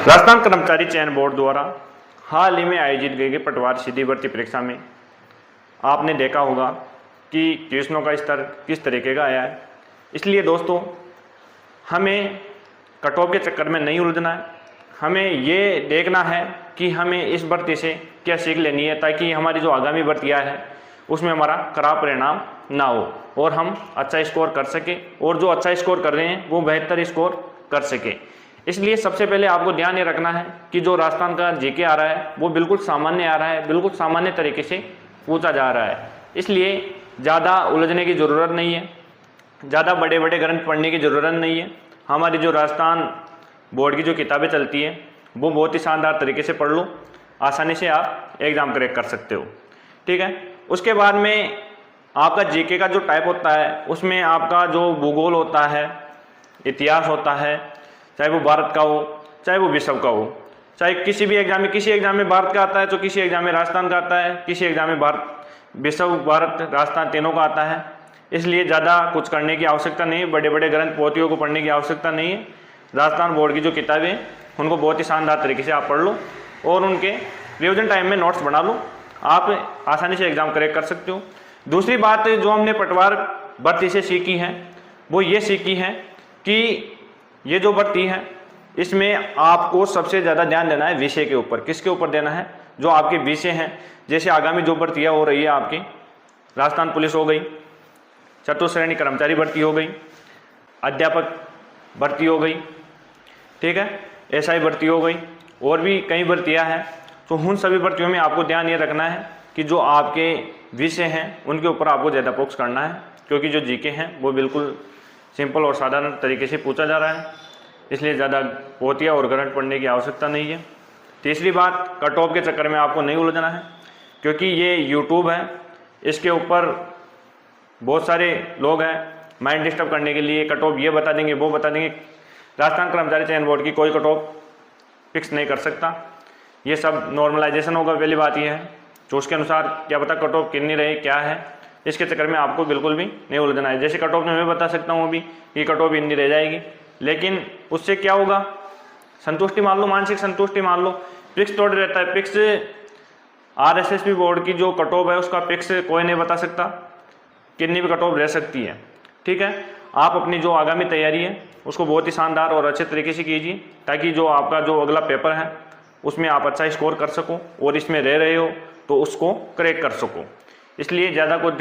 राजस्थान कर्मचारी चयन बोर्ड द्वारा हाल ही में आयोजित गई पटवार सीधी भर्ती परीक्षा में आपने देखा होगा कि क्वेश्चनों का स्तर किस तरीके का आया है। इसलिए दोस्तों, हमें कट ऑफ के चक्कर में नहीं उलझना है। हमें ये देखना है कि हमें इस भर्ती से क्या सीख लेनी है, ताकि हमारी जो आगामी भर्तियाँ है उसमें हमारा खराब परिणाम ना हो और हम अच्छा स्कोर कर सके, और जो अच्छा स्कोर कर रहे हैं वो बेहतर स्कोर कर सके। इसलिए सबसे पहले आपको ध्यान ये रखना है कि जो राजस्थान का जीके आ रहा है वो बिल्कुल सामान्य आ रहा है, बिल्कुल सामान्य तरीके से पूछा जा रहा है। इसलिए ज़्यादा उलझने की ज़रूरत नहीं है, ज़्यादा बड़े बड़े ग्रंथ पढ़ने की ज़रूरत नहीं है। हमारी जो राजस्थान बोर्ड की जो किताबें चलती हैं वो बहुत ही शानदार तरीके से पढ़ लो, आसानी से आप एग्ज़ाम क्रैक कर सकते हो। ठीक है। उसके बाद में आपका जीके का जो टाइप होता है उसमें आपका जो भूगोल होता है, इतिहास होता है, चाहे वो भारत का हो चाहे वो विश्व का हो, चाहे किसी भी एग्जाम में, किसी एग्जाम में भारत का आता है तो किसी एग्जाम में राजस्थान का आता है, किसी एग्जाम में भारत, विश्व, भारत, राजस्थान तीनों का आता है। इसलिए ज़्यादा कुछ करने की आवश्यकता नहीं है, बड़े बड़े ग्रंथ पोथियों को पढ़ने की आवश्यकता नहीं है। राजस्थान बोर्ड की जो किताबें उनको बहुत ही शानदार तरीके से आप पढ़ लो और उनके रिविजन टाइम में नोट्स बना लो, आप आसानी से एग्ज़ाम क्रैक कर सकते हो। दूसरी बात जो हमने पटवार भर्ती से सीखी है वो ये सीखी है कि ये जो भर्ती है इसमें आपको सबसे ज़्यादा ध्यान देना है विषय के ऊपर। किसके ऊपर देना है? जो आपके विषय हैं। जैसे आगामी जो भर्तियाँ हो रही है आपकी, राजस्थान पुलिस हो गई, चतुर्थ श्रेणी कर्मचारी भर्ती हो गई, अध्यापक भर्ती हो गई, ठीक है, एसआई भर्ती हो गई, और भी कई भर्तियाँ हैं। तो उन सभी भर्तियों में आपको ध्यान ये रखना है कि जो आपके विषय हैं उनके ऊपर आपको ज़्यादा फोकस करना है, क्योंकि जो जीके हैं वो बिल्कुल सिंपल और साधारण तरीके से पूछा जा रहा है। इसलिए ज़्यादा पोथियाँ और ग्रंथ पढ़ने की आवश्यकता नहीं है। तीसरी बात, कट ऑफ के चक्कर में आपको नहीं उलझना है, क्योंकि ये यूट्यूब है, इसके ऊपर बहुत सारे लोग हैं माइंड डिस्टर्ब करने के लिए कट ऑफ ये बता देंगे वो बता देंगे। राजस्थान कर्मचारी चयन बोर्ड की कोई कट ऑफ फिक्स नहीं कर सकता, ये सब नॉर्मलाइजेशन होगा। पहली बात ये है, तो उसके अनुसार क्या पता कट ऑफ कितनी रहे क्या है, इसके चक्कर में आपको बिल्कुल भी नहीं उलझना है। जैसे कट ऑफ में मैं बता सकता हूँ अभी कि कट ऑफ इतनी रह जाएगी, लेकिन उससे क्या होगा, संतुष्टि मान लो, मानसिक संतुष्टि मान लो। फिक्स थोड़ी रहता है, फिक्स आरएसएसबी बोर्ड की जो कट ऑफ है उसका फिक्स कोई नहीं बता सकता, कितनी भी कट ऑफ रह सकती है। ठीक है। आप अपनी जो आगामी तैयारी है उसको बहुत ही शानदार और अच्छे तरीके से कीजिए, ताकि जो आपका जो अगला पेपर है उसमें आप अच्छा स्कोर कर सको, और इसमें रह रहे हो तो उसको क्रैक कर सको। इसलिए ज़्यादा कुछ